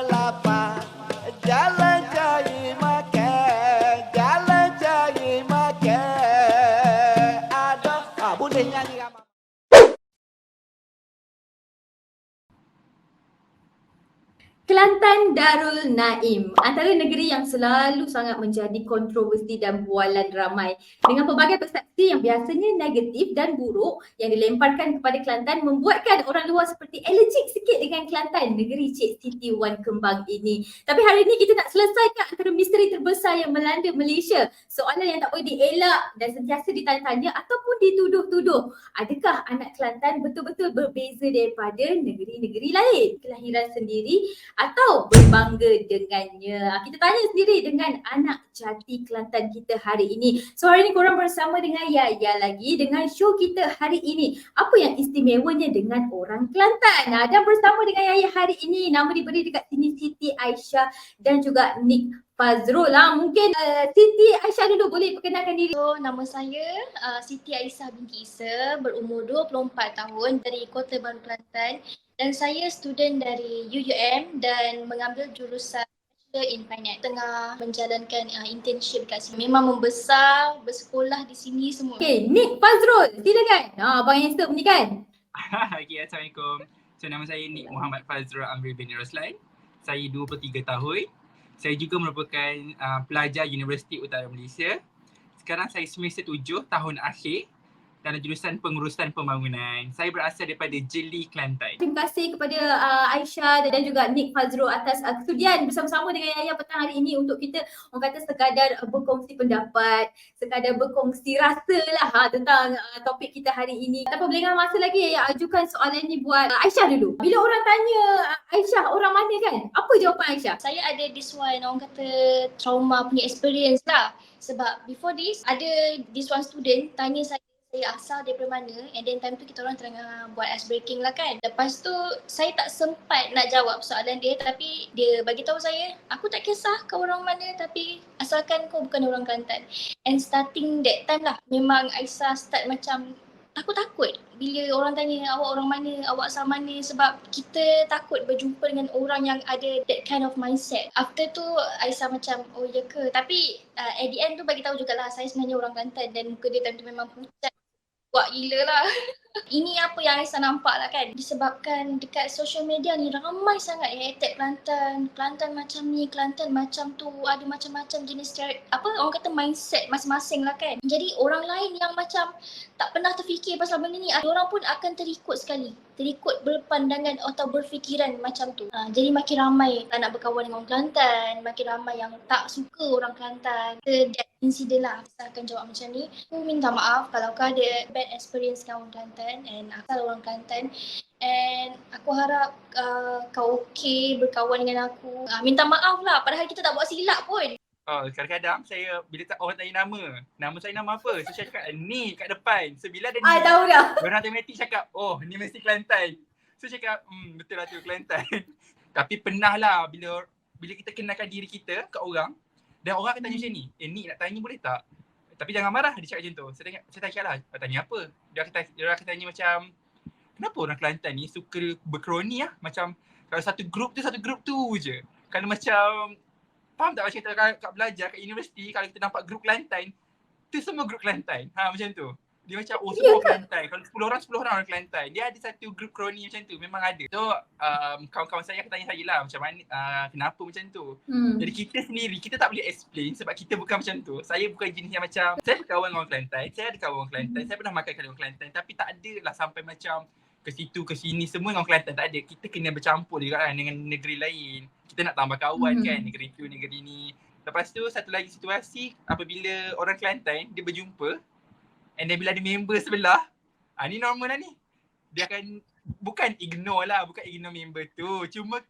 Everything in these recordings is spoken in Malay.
lapar, jalan cari makan, jalan cari makan. Ada, boleh nyanyi ramai. Kelantan Darul Naim, antara negeri yang selalu sangat menjadi kontroversi dan bualan ramai. Dengan pelbagai persepsi yang biasanya negatif dan buruk yang dilemparkan kepada Kelantan membuatkan orang luar seperti alergik sikit dengan Kelantan, negeri Cik Siti Wan Kembang ini. Tapi hari ini kita nak selesaikan antara misteri terbesar yang melanda Malaysia. Soalan yang tak boleh dielak dan sentiasa ditanya-tanya ataupun dituduh-tuduh. Adakah anak Kelantan betul-betul berbeza daripada negeri-negeri lain? Kelahiran sendiri atau berbangga dengannya. Kita tanya sendiri dengan anak jati Kelantan kita hari ini. So hari ini korang bersama dengan Yaya lagi dengan show kita hari ini. Apa yang istimewanya dengan orang Kelantan? Dan bersama dengan Yaya hari ini, nama diberi dekat sini Siti Aisyah dan juga Nick Fazrul. Mungkin Siti Aisyah dulu boleh perkenalkan diri. So, nama saya Siti Aisyah binti Isa, berumur 24 tahun dari Kota Baru Kelantan dan saya student dari UUM dan mengambil jurusan Bachelor in Finance. Tengah menjalankan internship kat sini. Memang membesar, bersekolah di sini semua. Okay, Nick Fazrul, silakan. Abang handsome ni kan? Okay, Assalamualaikum. So, nama saya Nick Muhammad Fazrul Amri bin Roslan. Saya 23 tahun. Saya juga merupakan pelajar Universiti Utara Malaysia. Sekarang saya semester 7 tahun akhir dalam jurusan pengurusan pembangunan. Saya berasal daripada Jeli, Kelantan. Terima kasih kepada Aisyah dan juga Nick Fazrul atas kesudian bersama-sama dengan Yaya petang hari ini untuk kita orang kata sekadar berkongsi pendapat, sekadar berkongsi rasa lah tentang topik kita hari ini. Tanpa berlengah masa lagi, Yaya ajukan soalan ni buat Aisyah dulu. Bila orang tanya Aisyah orang mana kan, apa jawapan Aisyah? Saya ada this one, orang kata trauma punya experience lah. Sebab before this, ada this one student tanya saya asal daripada mana, and then time tu kita orang tengah buat ice breaking lah kan. Lepas tu saya tak sempat nak jawab soalan dia, tapi dia bagi tahu saya, aku tak kisah kau orang mana tapi asalkan kau bukan orang Kelantan. And starting that time lah, memang Aisyah start macam takut bila orang tanya awak orang mana, awak asal mana, sebab kita takut berjumpa dengan orang yang ada that kind of mindset. After tu Aisyah macam, oh ya ke? Tapi at the end tu bagi tahu jugalah saya sebenarnya orang Kelantan dan muka dia time tu memang pucat. Buat gila lah. Ini apa yang Aisyah nampak lah kan. Disebabkan dekat social media ni ramai sangat yang attack Kelantan. Kelantan macam ni, Kelantan macam tu. Ada macam-macam jenis orang kata mindset masing-masing lah kan. Jadi orang lain yang macam tak pernah terfikir pasal benda ni, orang pun akan terikut sekali. Terikut berpandangan atau berfikiran macam tu. Jadi makin ramai tak nak berkawan dengan orang Kelantan. Makin ramai yang tak suka orang Kelantan. That incident lah. Saya akan jawab macam ni. Aku minta maaf kalau kau ada bad experience dengan orang Kelantan and asal orang Kelantan. And aku harap kau okay berkawan dengan aku. Minta maaf lah, padahal kita tak buat silap pun. Kadang-kadang saya bila orang tanya nama saya nama apa? So saya cakap ni kat depan. So bila ada ni, tahu dah. orang automatik cakap, oh ni mesti Kelantan. So saya cakap, betul lah tu Kelantan. Tapi pernah lah bila kita kenalkan diri kita ke orang dan orang akan tanya macam ni, ni nak tanya boleh tak? Tapi jangan marah, dia cakap macam tu. Saya tanya lah, tanya apa? Dia akan tanya macam, kenapa orang Kelantan ni suka berkroni lah? Macam kalau satu grup tu je. Kalau macam, faham tak macam kita kat belajar kat universiti, kalau kita nampak grup Kelantan, tu semua grup Kelantan. Macam tu. Dia macam, semua Kelantan. Kalau 10 orang Kelantan. Dia ada satu grup kroni macam tu, memang ada. So, kawan-kawan saya akan tanya saya lah, macam mana, kenapa macam tu. Jadi kita sendiri, kita tak boleh explain sebab kita bukan macam tu. Saya bukan jenis yang macam, saya berkawan dengan orang Kelantan, saya ada kawan orang Kelantan, saya pernah makan dengan orang Kelantan, tapi tak ada lah sampai macam ke situ, ke sini, semua dengan orang Kelantan, tak ada. Kita kena bercampur juga kan dengan negeri lain. Kita nak tambah kawan kan, negeri tu, negeri ni. Lepas tu, satu lagi situasi, apabila orang Kelantan, dia berjumpa, and then bila ada member sebelah, ni normal lah ni. Dia akan, bukan ignore member tu. Cuma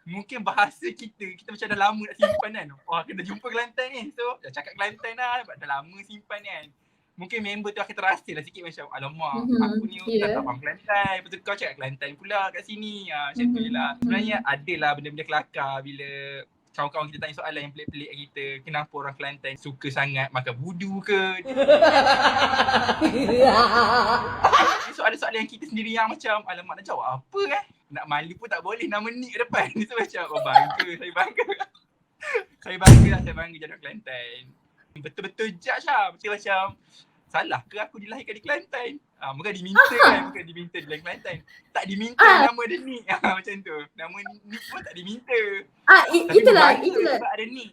mungkin bahasa kita macam dah lama nak simpan kan. Kena jumpa Kelantan ni. So, dah cakap Kelantan dah lama simpan kan. Mungkin member tu akan terasa lah sikit macam, alamak, aku ni tak faham Kelantan. Lepas tu kau cakap Kelantan pula kat sini. Macam tu je lah. Sebenarnya ada lah benda-benda kelakar bila kawan-kawan kita tanya soalan yang pelik-pelik kita. Kenapa orang Kelantan suka sangat makan budu ke? Soalan-soalan yang kita sendiri yang macam, alamak nak jawab apa kan? nak malu pun tak boleh nama Nick depan. So macam saya bangga jadi orang Kelantan. Betul-betul judge lah. Macam salah ke aku dilahirkan di Kelantan? Bukan diminta kan, bukan diminta di Kelantan. Tak diminta nama dia Nick. Macam tu. Nama Nick pun tak diminta. Tapi Itulah. sebab ada Nick.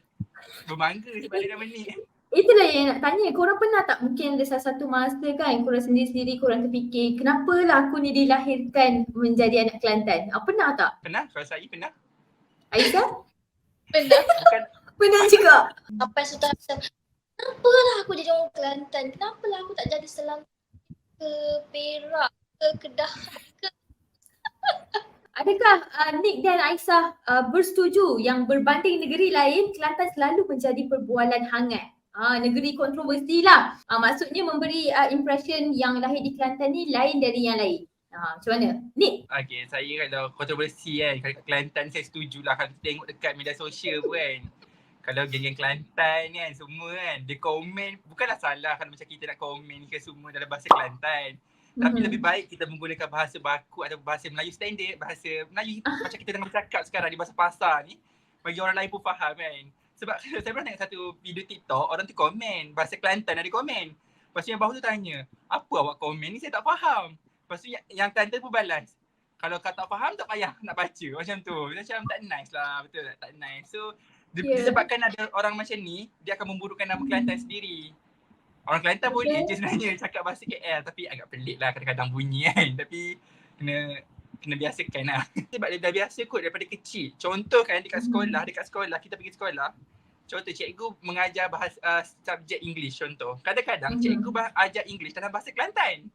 Berbangga sebab ada nama Nick. Itulah yang nak tanya, korang pernah tak mungkin ada salah satu masa kan korang sendiri-sendiri korang terfikir kenapa lah aku ni dilahirkan menjadi anak Kelantan? Pernah tak? Pernah? Kalau saya pernah. Aisyah? Pernah. Bukan Pernah juga? Sampai sudah rasa, kenapa lah aku jadi orang Kelantan? Kenapa lah aku tak jadi Selangor ke Perak ke Kedah ke? Adakah Nick dan Aisyah bersetuju yang berbanding negeri lain, Kelantan selalu menjadi perbualan hangat? Negeri kontroversi lah. Maksudnya memberi impression yang lahir di Kelantan ni lain dari yang lain. Macam mana? Nick? Okay, saya kalau kontroversi kan, kalau kat Kelantan saya setuju lah kalau kita tengok dekat media sosial pun kan. Kalau geng-geng Kelantan kan semua kan, dia komen, bukanlah salah kalau macam kita nak komen ke semua dalam bahasa Kelantan. Tapi lebih baik kita menggunakan bahasa baku atau bahasa Melayu standard, bahasa Melayu macam kita tengah bercakap sekarang di bahasa pasar ni, bagi orang lain pun faham kan. Sebab saya pernah tengok satu video TikTok, orang tu komen, bahasa Kelantan ada komen. Lepas tu yang bawah tu tanya, apa awak komen ni saya tak faham. Lepas tu yang Kelantan pun balas, kalau kau tak faham tak payah nak baca, macam tu. Macam tak nice lah, betul tak? Tak nice. So disebabkan ada orang macam ni, dia akan memburukkan nama Kelantan sendiri. Orang Kelantan boleh je sebenarnya cakap bahasa KL, tapi agak pelik lah kadang-kadang bunyi kan. Tapi kena biasakan lah. Sebab dia dah biasa kot daripada kecil. Contoh kan dekat sekolah, kita pergi sekolah. Contoh cikgu mengajar bahasa subjek English contoh. Kadang-kadang cikgu ajar English dalam bahasa Kelantan.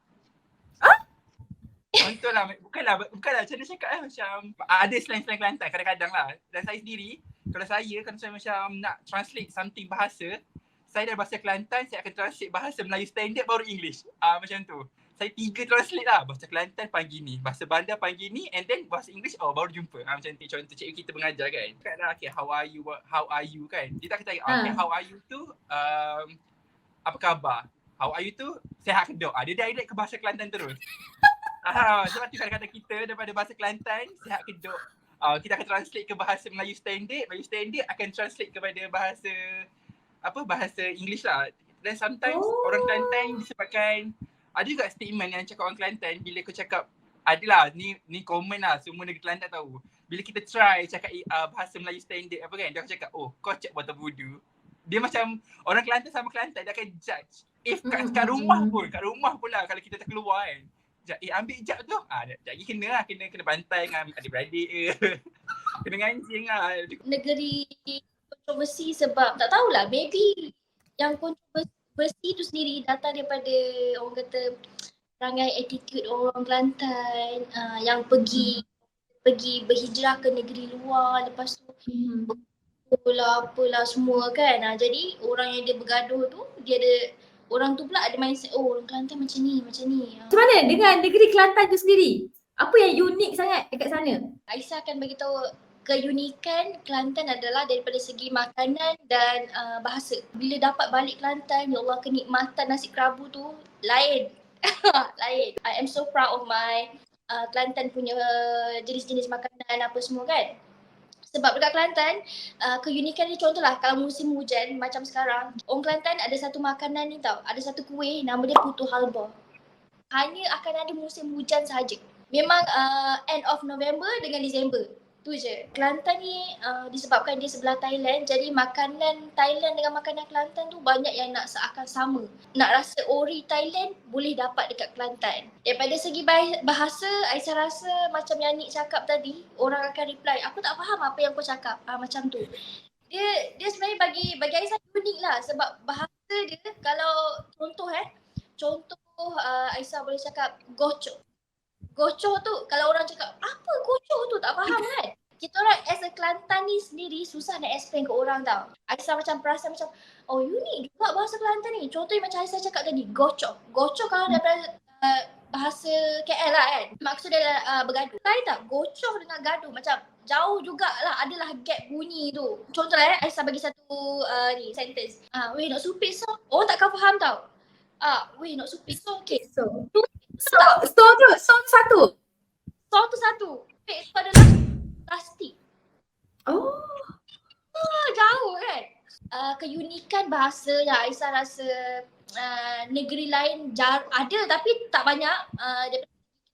Contoh lah, bukanlah macam mana cakap macam ada slang-slang Kelantan kadang-kadang lah. Dan saya sendiri, kalau saya macam nak translate something bahasa, saya dari bahasa Kelantan, saya akan translate bahasa Melayu standard baru English. Macam tu. Saya 3 translate lah. Bahasa Kelantan panggil ni, bahasa Bandar panggil ni, and then bahasa English baru jumpa. Macam tu. Contoh cikgu kita mengajar kan. Cakaplah, okay, how are you kan. Dia tak kata, okay, how are you tu, apa khabar? How are you tu, sihat ke dok? Dia direct ke bahasa Kelantan terus. Sebab tu kadang-kadang kita daripada bahasa Kelantan, sihat ke dok? Kita akan translate ke bahasa Melayu standard akan translate kepada bahasa English lah. Dan sometimes orang Kelantan disebabkan ada juga statement yang cakap orang Kelantan bila kau cakap adalah ni common lah, semua negeri Kelantan tahu. Bila kita try cakap bahasa Melayu standard apa kan, dia akan cakap kau cak buat budu. Dia macam orang Kelantan sama Kelantan dia akan judge. If kat rumah pula kalau kita tak keluar kan. Ambil jap tu. Lagi kena bantai dengan adik-beradik ke. Kena ngancing lah. Negeri kontroversi sebab tak tahulah, maybe yang kontroversi tu sendiri datang daripada orang kata perangai attitude orang Kelantan yang pergi berhijrah ke negeri luar, lepas tu apalah semua kan. Jadi orang yang dia bergaduh tu, dia ada orang tu pula ada mindset, orang Kelantan macam ni. Macam mana dengan negeri Kelantan tu sendiri? Apa yang unik sangat dekat sana? Aisyah akan bagi tahu keunikan Kelantan adalah daripada segi makanan dan bahasa. Bila dapat balik Kelantan, ya Allah, kenikmatan nasi kerabu tu lain. Lain. I am so proud of my Kelantan punya jenis-jenis makanan apa semua kan. Sebab dekat Kelantan, keunikan dia contohlah kalau musim hujan macam sekarang, orang Kelantan ada satu makanan ni tau, ada satu kuih nama dia putu halba. Hanya akan ada musim hujan sahaja. Memang end of November dengan Disember. Tu je. Kelantan ni disebabkan dia sebelah Thailand, jadi makanan Thailand dengan makanan Kelantan tu banyak yang nak seakan sama. Nak rasa ori Thailand boleh dapat dekat Kelantan. Daripada segi bahasa, Aisyah rasa macam yang Nick cakap tadi, orang akan reply, aku tak faham apa yang kau cakap. Macam tu. Dia sebenarnya bagi Aisyah unik lah, sebab bahasa dia kalau contoh Aisyah boleh cakap gocok. Gocoh tu kalau orang cakap apa gocoh tu tak faham kan. Kita orang as a Kelantan ni sendiri susah nak explain ke orang tau. Aisyah macam perasan macam unik juga bahasa Kelantan ni. Contohnya macam Aisyah cakap tadi gocoh. Gocoh kalau daripada bahasa KL lah kan. Maksud dia bergaduh. Lain tak? Gocoh dengan gaduh macam jauh jugalah, adalah gap bunyi tu. Contohlah Aisyah bagi satu sentence. Weh nak supit so. Orang takkan faham tau. Weh nak supit so okay. So tu satu. So tu satu. itu adalah plastik. Oh. Jauh kan? Keunikan bahasa yang Aisyah rasa negeri lain ada tapi tak banyak.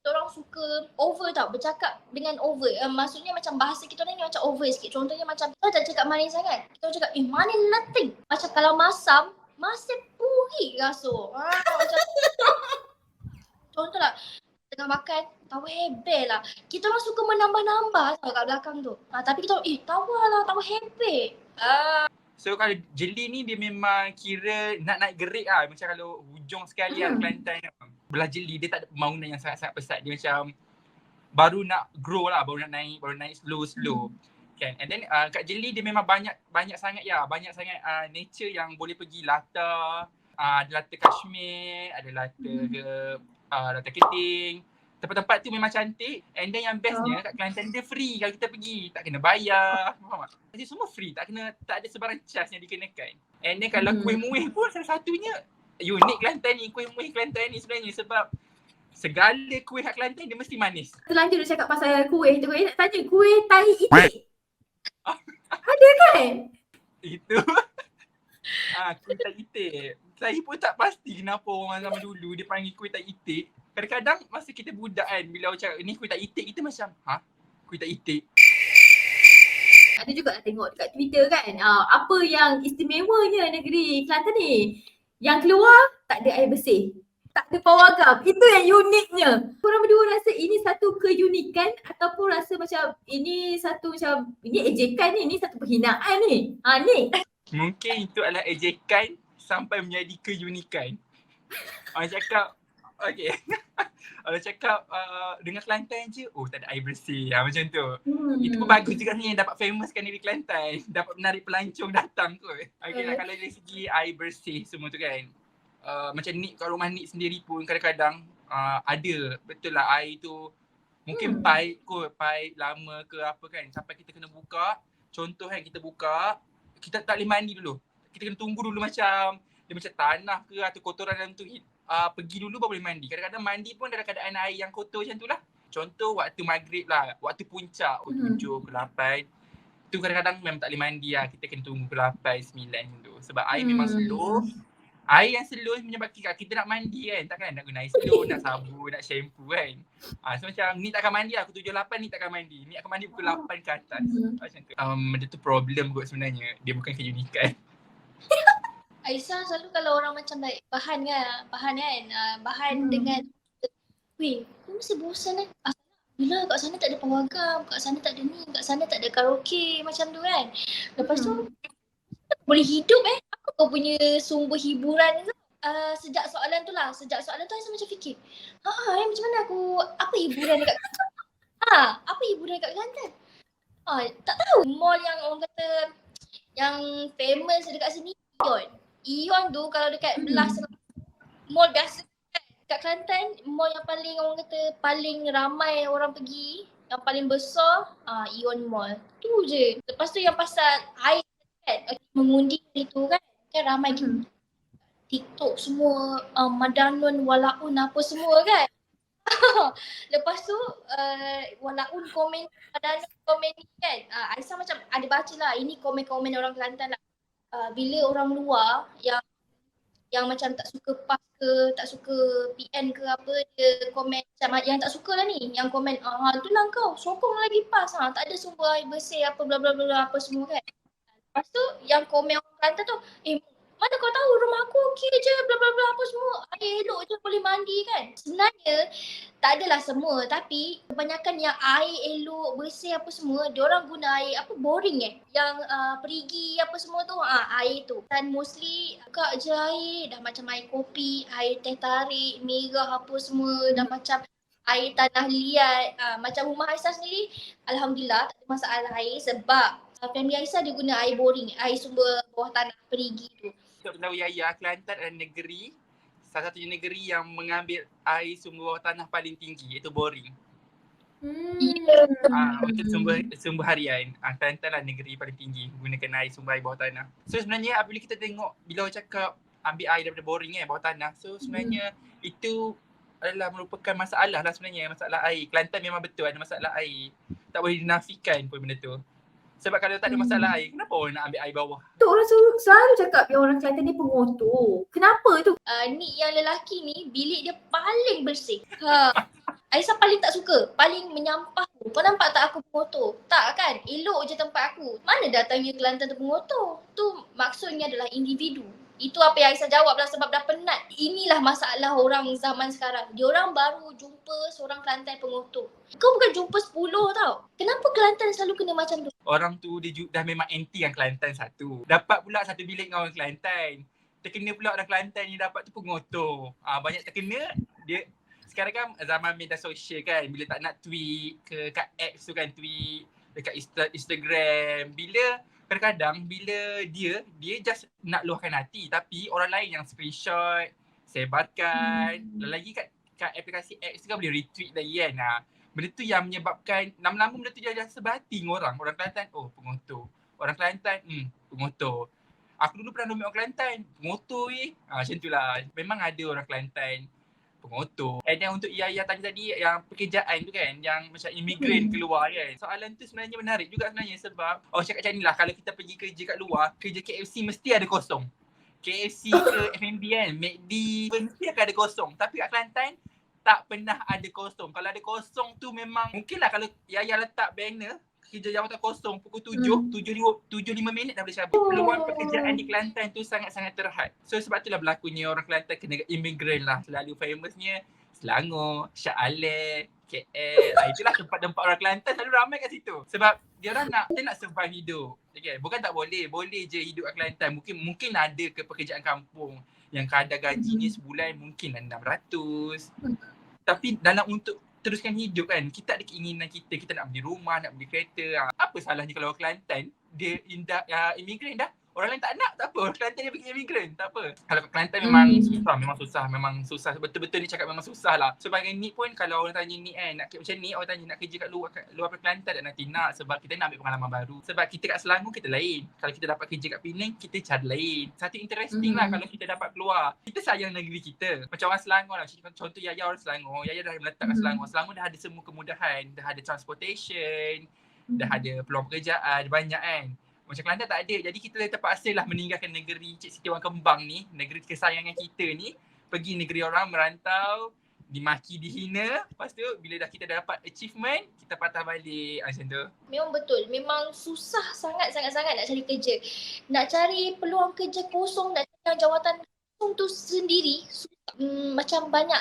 Kita orang suka over tau, bercakap dengan over. Maksudnya macam bahasa kita orang ni macam over sikit. Contohnya macam kita tak cakap manis sangat. Kita cakap manis nothing. Macam kalau masam puri rasuk. Macam contoh lah, tengah makan, tawa hebel lah. Kita orang suka menambah-nambah tau kat belakang tu. Tapi kita orang, tawa lah, tawa hebel. So kalau jeli ni dia memang kira nak naik gerik lah. Macam kalau hujung sekali lah Kelantan ni. Belah jeli dia tak ada pembangunan yang sangat-sangat pesat. Dia macam baru nak grow lah, baru nak naik slow. Kan? And then kat jeli dia memang banyak sangat ya. Banyak sangat nature yang boleh pergi latar. Ada latar Kashmir, ada latar Keting. Tempat-tempat tu memang cantik. And then yang bestnya kat Kelantan dia free kalau kita pergi. Tak kena bayar. Faham tak? Jadi semua free. Tak ada sebarang cas yang dikenakan. And then kalau kuih muih pun salah satunya unik Kelantan ni. Kuih muih Kelantan ni sebenarnya sebab segala kuih kat Kelantan dia mesti manis. Terlanjur dia cakap pasal kuih tu. Nak tanya kuih tahi itik. Ada kan? Itu. Kuih tak itik. Saya pun tak pasti kenapa orang zaman dulu dia panggil kuih tak itik. Kadang-kadang masa kita budak kan, bila orang cakap ni kuih tak itik, kita macam, kuih tak itik. Ada juga tengok dekat Twitter kan, apa yang istimewanya negeri Kelantan ni. Yang keluar, tak ada air bersih. Tak ada pawagam. Itu yang uniknya. Korang berdua rasa ini satu keunikan ataupun rasa macam ini satu macam, ini ejekan ni, ini satu penghinaan ni. Ni. Mungkin itu adalah ejekan sampai menjadi keunikan. Orang cakap, okay. Orang cakap dengan Kelantan je, tak ada air bersih. Macam tu. Itu pun bagus juga ni dapat famouskan diri Kelantan. Dapat menarik pelancong datang kot. Okay lah, kalau dari segi air bersih semua tu kan. Macam Nik kat rumah Nik sendiri pun kadang-kadang ada. Betul lah air tu mungkin pipe lama ke apa kan. Sampai kita kena buka. Contoh kan kita buka, kita tak boleh mandi dulu. Kita kena tunggu dulu macam dia macam tanah ke atau kotoran dalam tu pergi dulu baru boleh mandi. Kadang-kadang mandi pun dalam keadaan air yang kotor macam tu lah. Contoh waktu maghrib lah, waktu puncak, pukul 7 ke 8. Tu kadang-kadang memang tak boleh mandi lah. Kita kena tunggu ke 8, 9 macam tu. Sebab air memang slow. Air yang slow menyebabkan kita nak mandi kan. Takkan nak guna air slow, nak sabun, nak shampoo kan. So macam ni takkan mandi lah. Pukul 7, 8 ni takkan mandi. Ni akan mandi pukul 8 ke atas. Macam tu. Benda tu problem kot sebenarnya. Dia bukan keunikan. Aisyah selalu kalau orang macam like bahan dengan weh, aku mesti bosan kan. Bila kat sana tak ada pawagam, kat sana tak ada ni, kat sana tak ada karaoke macam tu kan. Lepas tu boleh hidup apa kau punya sumber hiburan tu? Sejak soalan tu Aisyah macam fikir, macam mana apa hiburan dekat apa hiburan dekat Kelantan? Tak tahu. Mall yang orang kata yang famous dekat sini Ion tu kalau dekat belah mall biasa kan, kat Kelantan mall yang paling orang kata paling ramai orang pergi, yang paling besar Ion Mall. Tu je. Lepas tu yang pasal air kan, mengundi itu kan ramai TikTok semua Madanun, Walaun apa semua kan. Lepas tu Walaun komen, Madanun komen ni kan. Aisyah macam ada baca lah, ini komen-komen orang Kelantan lah. Bila orang luar yang macam tak suka PAS ke, tak suka PN ke apa, dia komen macam yang tak suka lah ni, yang komen tu lah kau sokong lagi PAS, tak ada sumber air bersih apa bla bla bla apa semua kan. Lepas tu yang komen orang Kelantan tu, mana kau tahu rumah aku okey je bla bla bla apa semua, air elok je boleh mandi kan. Sebenarnya tak adalah semua, tapi kebanyakan yang air elok bersih apa semua, diorang guna air apa boring yang perigi apa semua tu, air tu. Dan mostly buka je air dah macam air kopi, air teh tarik, merah apa semua, dah macam air tanah liat. Macam rumah Aisyah sendiri alhamdulillah tak ada masalah air sebab family Aisyah dia guna air boring, air sumber bawah tanah perigi tu. Untuk tahu Yaya, Kelantan adalah salah satu negeri yang mengambil air sumber bawah tanah paling tinggi, iaitu boring. Untuk sumber harian, Kelantan lah negeri paling tinggi menggunakan air sumber air bawah tanah. So sebenarnya apabila kita tengok, bila orang cakap ambil air daripada boring bawah tanah, so sebenarnya itu adalah merupakan masalah lah sebenarnya, masalah air. Kelantan memang betul ada masalah air. Tak boleh dinafikan pun benda tu. Sebab kalau tak ada masalah air, kenapa orang nak ambil air bawah? Tu orang selalu cakap yang orang Kelantan ni pengotor. Kenapa tu? Ni yang lelaki ni bilik dia paling bersih. Aisyah paling tak suka, paling menyampah. Kau nampak tak aku pengotor? Tak kan? Elok je tempat aku. Mana datangnya Kelantan tu pengotor? Tu maksudnya adalah individu. Itu apa yang Aisyah jawab lah sebab dah penat. Inilah masalah orang zaman sekarang. Diorang baru jumpa seorang Kelantan pengotor. Kau bukan jumpa 10 tau. Kenapa Kelantan selalu kena macam tu? Orang tu dia dah memang anti yang Kelantan satu. Dapat pula satu bilik dengan orang Kelantan. Terkena pula orang Kelantan ni dapat tu pengotor. Banyak terkena. Dia sekarang kan zaman media sosial kan, bila tak nak tweet ke kat X tu kan, tweet dekat Instagram, bila kadang-kadang bila dia just nak luahkan hati tapi orang lain yang screenshot, sebarkan, lagi kat aplikasi X tu kan boleh retweet lagi kan. Benda tu yang menyebabkan lama-lama benda tu dah sebati dengan orang Kelantan, oh pengotor. Orang Kelantan, pengotor. Aku dulu pernah nombor orang Kelantan, pengotor macam tu lah. Memang ada orang Kelantan pengotor. And yang untuk Yaya tadi yang pekerjaan tu kan, yang macam imigran keluar kan. Soalan tu sebenarnya menarik juga sebenarnya sebab cakap macam ni lah, kalau kita pergi kerja kat luar, kerja KFC mesti ada kosong. KFC ke F&B kan, McD mesti akan ada kosong. Tapi kat Kelantan tak pernah ada kosong. Kalau ada kosong tu memang mungkinlah kalau Yaya letak banner kerja jawatan kosong pukul 7:05 minit dah boleh cabut. Peluang pekerjaan di Kelantan tu sangat-sangat terhad. So sebab itulah berlakunya orang Kelantan kena imigran lah. Selalu famousnya Selangor, Shah Alam, KL. Itulah tempat-tempat orang Kelantan selalu ramai kat situ. Sebab dia orang nak survive hidup. Okay? Bukan tak boleh. Boleh je hidup kat Kelantan. Mungkin ada ke pekerjaan kampung yang kadar gaji ni sebulan mungkin 600. Tapi dalam untuk teruskan hidup kan, kita ada keinginan kita nak beli rumah, nak beli kereta. Apa salahnya kalau orang Kelantan dia imigran dah. Orang lain tak nak, tak apa. Orang Kelantan dia pergi imigran, tak apa. Kalau kat Kelantan memang susah. Betul-betul dia cakap memang susah lah. Sebagai Nick pun kalau orang tanya Nick kan, nak macam Nick, orang tanya nak kerja kat luar Kelantan tak nanti nak sebab kita nak ambil pengalaman baru. Sebab kita kat Selangor kita lain. Kalau kita dapat kerja kat Penang, kita cara lain. Satu interesting lah kalau kita dapat keluar. Kita sayang negeri kita. Macam orang Selangor lah. Contoh Yaya orang Selangor. Yaya dah meletak kat Selangor. Selangor dah ada semua kemudahan. Dah ada transportation. Dah ada peluang pekerjaan. Banyak kan. Macam Kelantan tak ada. Jadi kita terpaksa lah meninggalkan negeri Cik Siti Wan Kembang ni, negeri kesayangan kita ni, pergi negeri orang, merantau, dimaki, dihina. Lepas tu bila kita dah dapat achievement, kita patah balik macam tu. Memang betul. Memang susah sangat-sangat nak cari kerja. Nak cari peluang kerja kosong, nak cari jawatan kosong tu sendiri macam banyak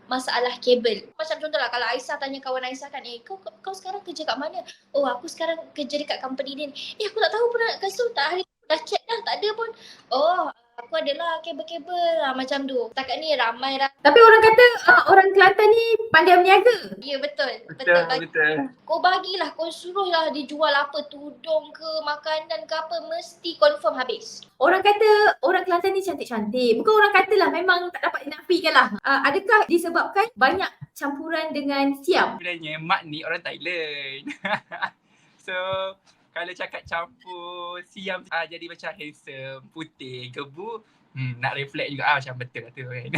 masalah kabel. Macam contohlah kalau Aisyah tanya kawan Aisyah kan, kau sekarang kerja kat mana? Oh aku sekarang kerja dekat company ni. Aku tak tahu pun nak kasut, tak hari dah check dah, tak ada pun. Oh aku adalah kabel-kabel macam tu. Setakat ni ramai dah. Tapi orang kata orang Kelantan ni pandai berniaga. Ya betul. Kau bagilah, kau suruhlah dijual apa, tudung ke, makanan ke apa, mesti confirm habis. Orang kata orang Kelantan ni cantik-cantik. Bukan orang kata lah, memang tak dapat dinafikan lah. Adakah disebabkan banyak campuran dengan Siam? Sebenarnya Mak ni orang Thailand. So kalau cakap campur Siam jadi macam handsome, putih, gebu, nak reflect juga macam betul lah tu kan.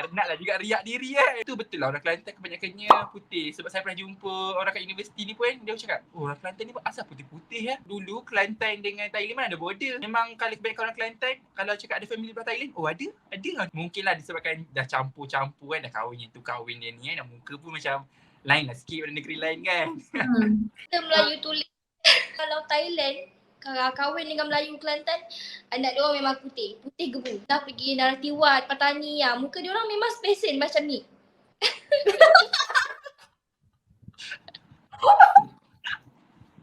Naklah juga riak diri kan. Itu betul lah orang Kelantan kebanyakannya putih. Sebab saya pernah jumpa orang kat universiti ni pun, dia cakap, orang Kelantan ni asal putih-putih ya. Dulu Kelantan dengan Thailand mana ada border. Memang kalau kebanyakan orang Kelantan, kalau cakap ada family dari Thailand, ada lah. Mungkin lah disebabkan dah campur-campur kan, dah kahwin yang tu, kahwin dia ni kan. Muka pun macam lain lah sikit pada negeri lain kan. Kita Melayu tulis. Kalau Thailand, kalau kahwin dengan Melayu Kelantan, anak dia orang memang putih gebu. Dah pergi Naratiwat, Patani, muka dia orang memang spesial macam ni.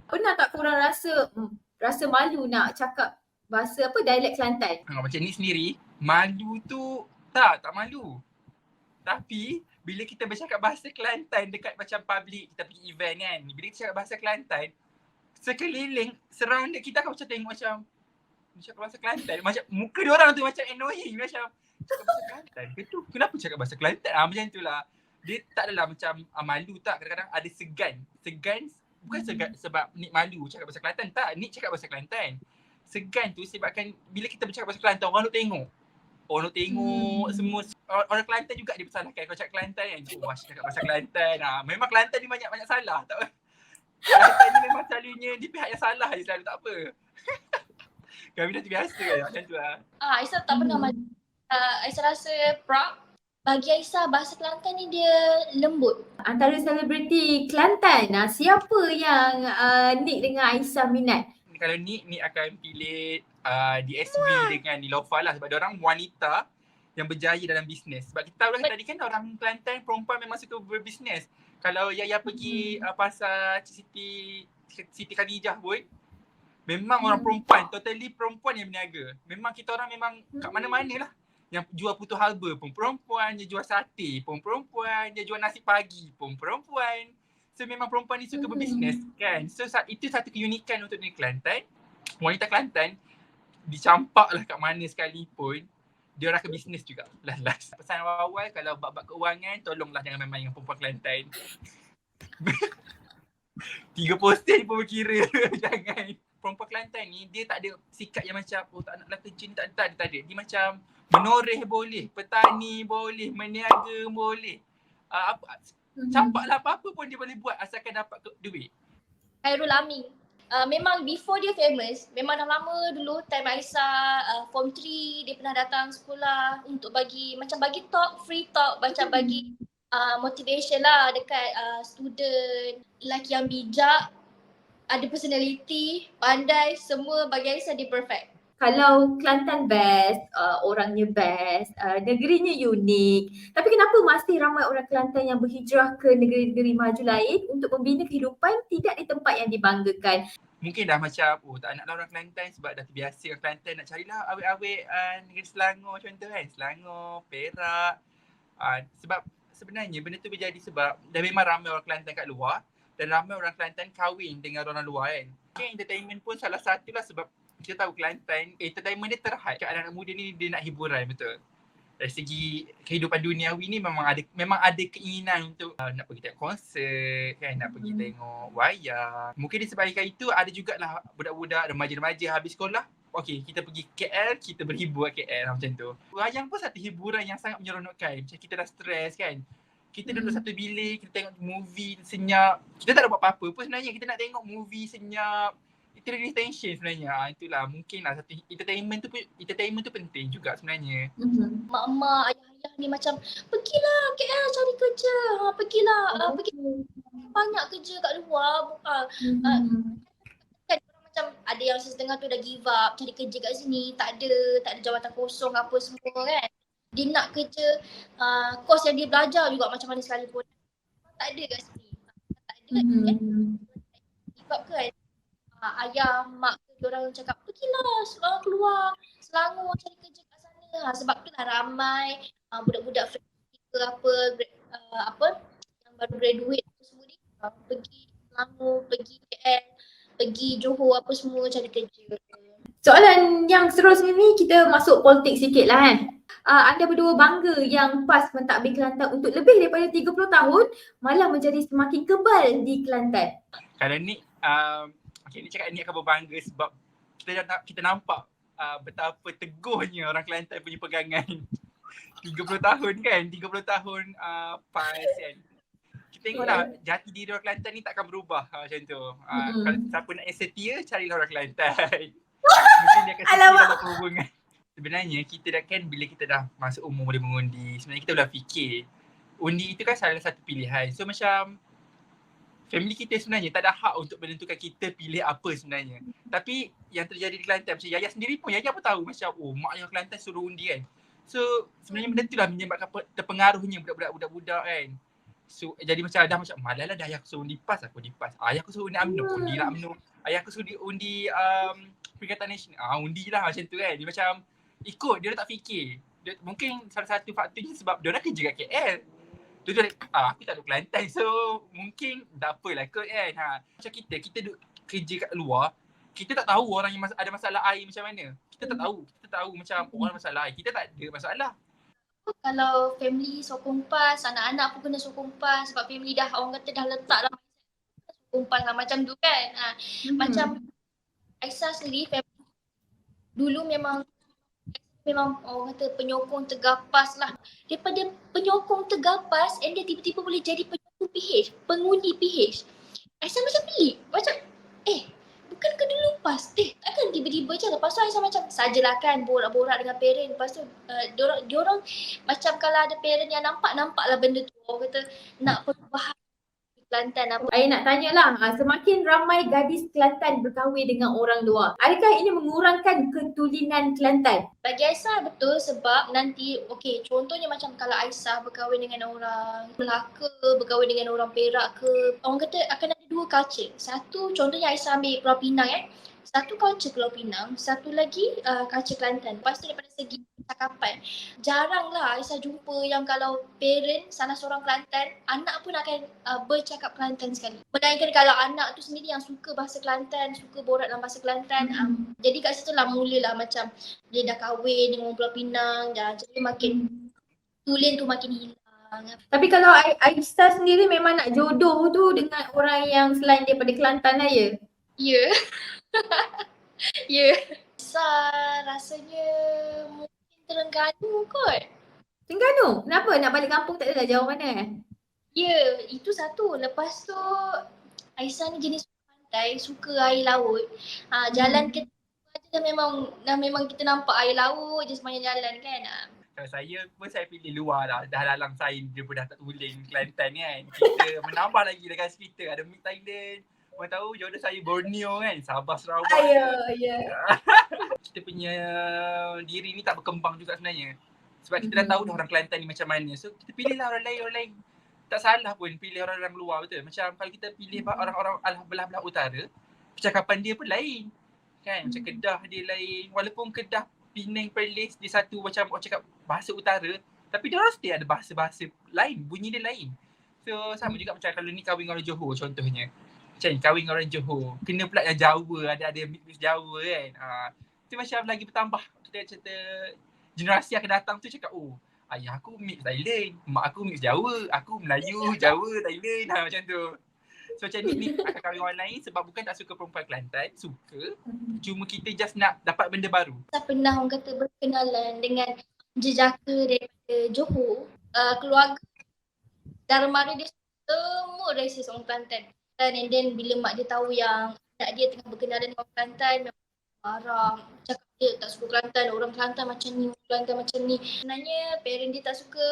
Pernah tak korang rasa malu nak cakap bahasa dialek Kelantan? Macam ni sendiri, malu tu tak malu. Tapi bila kita bercakap bahasa Kelantan dekat macam public, kita pergi event kan, bila kita cakap bahasa Kelantan, sekeliling, surround kita akan macam tengok macam cakap bahasa Kelantan. Macam muka dia orang tu macam annoying. Macam cakap bahasa Kelantan ke tu? Kenapa cakap bahasa Kelantan? Macam tu lah. Dia tak adalah macam malu tak. Kadang-kadang ada segan. Segan bukan segan sebab Nick malu cakap bahasa Kelantan. Tak, Nick cakap bahasa Kelantan. Segan tu sebabkan bila kita bercakap bahasa Kelantan, orang nak tengok. Orang nak tengok semua. orang Kelantan juga dia bersalahkan. Kalau cakap Kelantan kan, oh Ash cakap pasal Kelantan. Memang Kelantan ni banyak salah. Tak apa. Kelantan ni memang selalunya di pihak yang salah je selalu, tak apa. Kami dah terbiasa macam tu lah. Aisyah tak pernah Aisyah rasa proud. Bagi Aisyah, bahasa Kelantan ni dia lembut. Antara selebriti Kelantan, siapa yang Nick dengan Aisyah minat? Kalau Nick akan pilih DSB dengan Nilofa lah, sebab diorang wanita yang berjaya dalam bisnes. Sebab kita tahu lah tadi kan orang Kelantan perempuan memang suka berbisnes. Kalau Yaya pergi pasar Siti Khadijah pun, memang orang perempuan, totally perempuan yang berniaga. Memang kita orang memang kat mana-mana lah. Yang jual putu halba pun perempuan, yang jual sate pun perempuan, yang jual nasi pagi pun perempuan. So memang perempuan ni suka berbisnes kan. So itu satu keunikan untuk negeri Kelantan. Wanita Kelantan dicampak lah kat mana sekalipun, dia orang akan bisnes juga. Last. Pesan awal kalau bab keuangan, tolonglah jangan main-main dengan perempuan Kelantan. 3 poster pun berkira. Jangan. Perempuan Kelantan ni dia tak ada sikap yang macam tak naklah kerja ni, tak ada. Dia macam menoreh boleh, petani boleh, meniaga boleh. Campaklah apa-apa pun dia boleh buat asalkan dapat duit. Khairul Amin. Memang before dia famous, memang dah lama dulu time Aisyah form 3 dia pernah datang sekolah untuk bagi talk, free talk, macam bagi motivation lah dekat student. Lelaki yang bijak, ada personality, pandai, semua bagi Aisyah dia perfect. Kalau Kelantan best, orangnya best, negerinya unik. Tapi kenapa masih ramai orang Kelantan yang berhijrah ke negeri-negeri maju lain untuk membina kehidupan tidak di tempat yang dibanggakan? Mungkin dah macam, tak naklah orang Kelantan sebab dah terbiasa orang Kelantan nak carilah awet-awet negeri Selangor contoh kan. Selangor, Perak. Sebab sebenarnya benda tu berjadi sebab dah memang ramai orang Kelantan kat luar dan ramai orang Kelantan kahwin dengan orang luar kan. Okay, entertainment pun salah satu lah sebab kita tahu Kelantan, entertainment dia terhad. Anak-anak muda ni dia nak hiburan, betul. Dari segi kehidupan duniawi ni memang ada keinginan untuk nak pergi tengok konsert kan, nak pergi tengok wayang. Mungkin disebabkan itu ada jugalah budak-budak, remaja-remaja habis sekolah, okey kita pergi KL, kita berhibur kat KL macam tu. Wayang pun satu hiburan yang sangat menyeronokkan. Macam kita dah stres kan, kita duduk satu bilik, kita tengok movie senyap. Kita tak ada buat apa-apa pun sebenarnya, kita nak tengok movie senyap. Itu release tension sebenarnya. Itulah mungkinlah satu entertainment tu penting juga sebenarnya. Mak-mak, ayah-ayah ni macam pergilah KL cari kerja. Pergi banyak kerja kat luar. Kan orang macam ada yang setengah tu dah give up cari kerja kat sini, tak ada jawatan kosong apa semua kan. Dia nak kerja course yang dia belajar juga macam mana sekalipun tak ada kat sini. Tak ada kan. Give up kan. Ayah, mak diorang cakap pergilah keluar Selangor cari kerja kat sana. Sebab tu lah ramai budak-budak fresh ke apa yang baru graduate apa semua ni pergi Selangor, pergi KL, pergi Johor apa semua cari kerja. Soalan yang seterusnya ni kita masuk politik sikit lah kan. Anda berdua bangga yang PAS mentadbir Kelantan untuk lebih daripada 30 tahun malah menjadi semakin kebal di Kelantan. Kalau ni ni cakap ni akan berbangga sebab kita nampak betapa teguhnya orang Kelantan punya pegangan. 30 tahun kan, 30 tahun PAS kan. Kita tengoklah jati diri orang Kelantan ni takkan berubah macam tu. Kalau siapa nak yang setia, carilah orang Kelantan. Mungkin dia akan setia dalam perhubungan. Sebenarnya kita dah kan bila kita dah masuk umur boleh mengundi, sebenarnya kita dah fikir undi itu kan salah satu pilihan. So macam family kita sebenarnya tak ada hak untuk menentukan kita pilih apa sebenarnya. Tapi yang terjadi di Kelantan, macam Yaya sendiri pun, Yaya pun tahu macam mak yang Kelantan suruh undi kan. So sebenarnya benda tu lah menyebabkan terpengaruhnya budak-budak kan. So jadi macam dah macam malah lah dah ayah aku suruh undi PAS, aku undi PAS. Ayah aku suruh undi UMNO, undi lah UMNO. Ayah aku suruh undi Perikatan Nasional, undi lah macam tu kan. Dia macam ikut, dia tak fikir. Mungkin salah satu faktornya sebab dia orang kerja kat KL. Aku tak duduk Kelantan, so mungkin tak apalah kot kan. Macam kita duduk kerja kat luar, kita tak tahu orang yang ada masalah air macam mana. Kita tak tahu macam orang ada masalah air, kita tak ada masalah. Kalau family sokong PAS, anak-anak pun kena sokong PAS sebab family dah orang kata dah letak dalam sokong PAS lah macam tu kan. Macam Aisyah sendiri, family dulu memang memang orang kata penyokong tergapas lah. Daripada penyokong tergapas and dia tiba-tiba boleh jadi penyokong PH, pengundi PH. Aisyah macam pelik. Macam bukan ke dulu PAS? Takkan tiba-tiba je. Lepas tu Aisyah macam sajalah kan borak-borak dengan parent. Lepas tu diorang macam kalau ada parent yang nampaklah benda tu. Orang kata nak perubahan Kelantan apa. Saya nak tanyalah, semakin ramai gadis Kelantan berkahwin dengan orang luar, adakah ini mengurangkan ketulinan Kelantan? Bagi Aisyah betul sebab nanti contohnya macam kalau Aisyah berkahwin dengan orang Melaka, berkahwin dengan orang Perak ke, orang kata akan ada dua culture. Satu contohnya Aisyah ambil Pulau Pinang satu culture Pulau Pinang, satu lagi culture Kelantan. Lepas tu daripada segi cakapan, jaranglah Aisyah jumpa yang kalau parent salah seorang Kelantan, anak pun akan bercakap Kelantan sekali. Melainkan kalau anak tu sendiri yang suka bahasa Kelantan, suka borak dalam bahasa Kelantan. Jadi kat situ lah mulalah macam dia dah kahwin dengan orang Pulau Pinang, jadi makin tulen tu makin hilang. Tapi kalau Aisyah sendiri memang nak jodoh tu dengan orang yang selain daripada Kelantan lah ya? Ya. Ya. Rasanya mungkin Terengganu kot. Terengganu? Kenapa? Nak balik kampung tak adalah jauh mana? Ya, itu satu. Lepas tu Aisyah ni jenis pantai, suka air laut. Jalan ke dah memang kita nampak air laut je sepanjang jalan kan. Kalau saya pun saya pilih luar lah. Dah dalam sain dia pun dah tak tulen Kelantan kan. Kita menambah lagi dekat kita. Ada Mid Thailand. Orang tahu jodoh saya Borneo kan. Sabah, Sarawak. Ya. Kita punya diri ni tak berkembang juga sebenarnya. Sebab kita dah tahu dah orang Kelantan ni macam mana. So kita pilihlah orang lain. Tak salah pun pilih orang-orang luar betul. Macam kalau kita pilih orang-orang belah-belah utara, percakapan dia pun lain. Kan? Macam Kedah dia lain. Walaupun Kedah, Penang, Perlis dia satu macam orang cakap bahasa utara, tapi dia orang mesti ada bahasa-bahasa lain, bunyi dia lain. So sama juga macam kalau ni kahwin dengan orang Johor contohnya. Macam ni kahwin dengan orang Johor, kena pula yang Jawa, ada mix Jawa kan. Itu macam lagi bertambah. Kita cerita generasi akan datang tu cakap, ayah aku mix Thailand, mak aku mix Jawa, aku Melayu, Jawa, Thailand, macam tu. So macam ni akan kahwin orang lain sebab bukan tak suka perempuan Kelantan, suka. Cuma kita just nak dapat benda baru. Saya pernah orang kata berkenalan dengan jejaka daripada Johor, keluarga dara mara dia semua racist orang Kelantan. And then bila mak dia tahu yang anak dia tengah berkenalan dengan orang Kelantan, memang marah, cakap dia tak suka Kelantan, orang Kelantan macam ni, orang Kelantan macam ni. Sebenarnya parent dia tak suka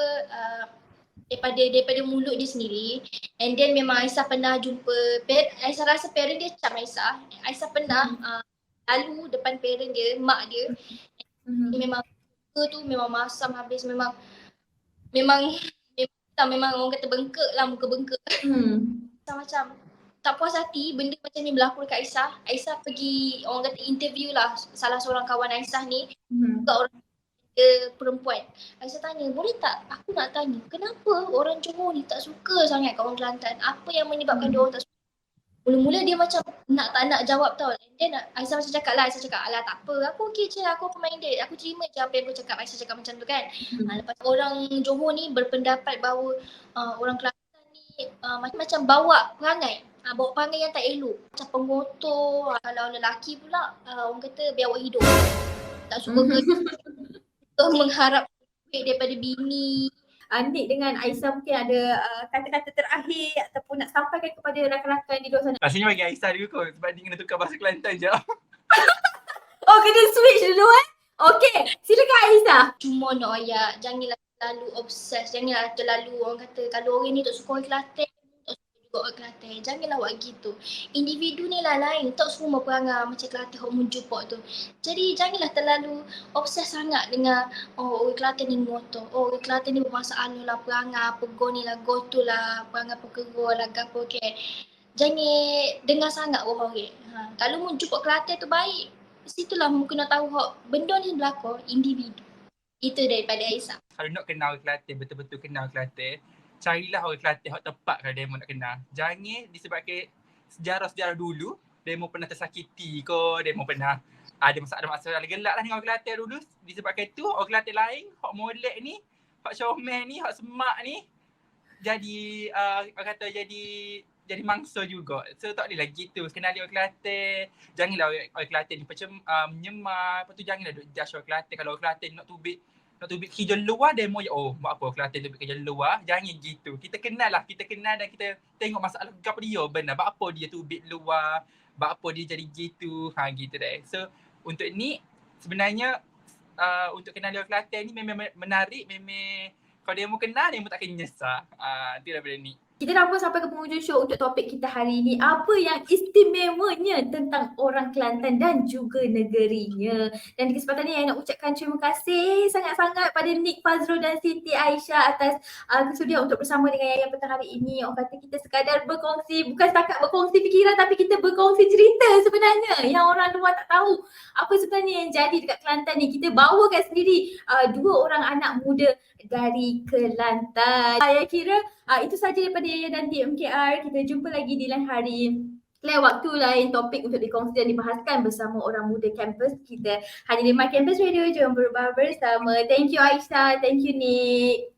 daripada mulut dia sendiri. And then memang Aisyah pernah jumpa, Aisyah rasa parent dia macam Aisyah pernah lalu depan parent dia, mak dia. Memang tu memang masam habis, memang orang kata bengkak lah, muka bengkak. Macam tak puas hati benda macam ni berlaku dekat Aisyah. Aisyah pergi orang kata interview lah salah seorang kawan Aisyah ni, juga orang perempuan. Aisyah tanya, boleh tak aku nak tanya kenapa orang Johor ni tak suka sangat kat orang Kelantan? Apa yang menyebabkan dia orang tak suka? Mula-mula dia macam tak nak jawab tau. And then Aisyah macam cakap lah, alah tak apa, aku okey je, aku open-minded, aku terima je apa yang aku cakap. Aisyah cakap macam tu kan. Lepas orang Johor ni berpendapat bahawa orang Kelantan ni macam bawa perangai yang tak elok, macam pengotor. Kalau lelaki pula orang kata biawak hidup, tak suka mengharap duit daripada bini. Andik dengan Aisyah mungkin ada kata-kata terakhir ataupun nak sampaikan kepada rakan-rakan di luar sana. Rasanya bagi Aisyah dulu kot sebab dia kena tukar bahasa Kelantan je. Oh, kena switch dulu Okey, silakan Aisyah. Cuma nak ayat, janganlah terlalu obses, janganlah terlalu orang kata kalau orang ni tak suka orang Kelantan, tak suka juga orang Kelantan. Janganlah buat gitu. Individu ni lah lain, tak semua perangai macam Kelantan hok menjupok tu. Jadi janganlah terlalu obses sangat dengan orang Kelantan ni motor. Orang Kelantan ni bermasalah lah perangai, pego ni lah, gotu lah, perangai pekego lah, gapo okey. Jangan dengar sangat orang. Kalau menjupok Kelantan tu baik, situlah mungkin nak tahu benda ni berlaku individu. Itu daripada Aisyah. Kalau nak kenal Kelantan, betul-betul kenal Kelantan, carilah orang Kelantan yang tepat kalau demo nak kenal. Jangan disebabkan sejarah-sejarah dulu, demo pernah tersakiti ke, demo pernah ada masalah gelak lah dengan orang Kelantan dulu. Disebabkan tu orang Kelantan lain, hak molek ni, hak comel ni, hak semak ni, jadi orang kata jadi jadi mangsa juga. So tak boleh lagi tu. Kenali orang Kelantan. Janganlah orang Kelantan ni macam menyemar. Lepas tu janganlah duk judge orang Kelantan. Kalau orang Kelantan nak tubik kerja luar, demo buat apa orang Kelantan tubik kerja luar. Jangan gitu. Kita kenal dan kita tengok masalah apa dia benar. Buat apa dia tubik luar. Buat apa dia jadi gitu. Gitu dah. So untuk ni sebenarnya untuk kenali orang Kelantan ni memang menarik. Memang kalau dia mau kenal, dia mau tak akan nyesal. Itu daripada ni. Kita dah pun sampai ke penghujung show untuk topik kita hari ini. Apa yang istimewanya tentang orang Kelantan dan juga negerinya. Dan di kesempatan ni, saya nak ucapkan terima kasih sangat-sangat pada Nick, Fazrul dan Siti Aisyah atas kesudian untuk bersama dengan Yaya petang hari ini. Orang kata kita sekadar berkongsi, bukan setakat berkongsi fikiran, tapi kita berkongsi cerita sebenarnya yang orang luar tak tahu. Apa sebenarnya yang jadi dekat Kelantan ni. Kita bawakan sendiri dua orang anak muda dari Kelantan. Saya kira itu sahaja daripada Yaya dan TMKR. Kita jumpa lagi di lain hari, lain waktu, lain topik untuk dikongsi dan dibahaskan bersama orang muda kampus kita hanya di My Campus Radio. Jom berubah bersama. Thank you Aisyah, thank you Nick.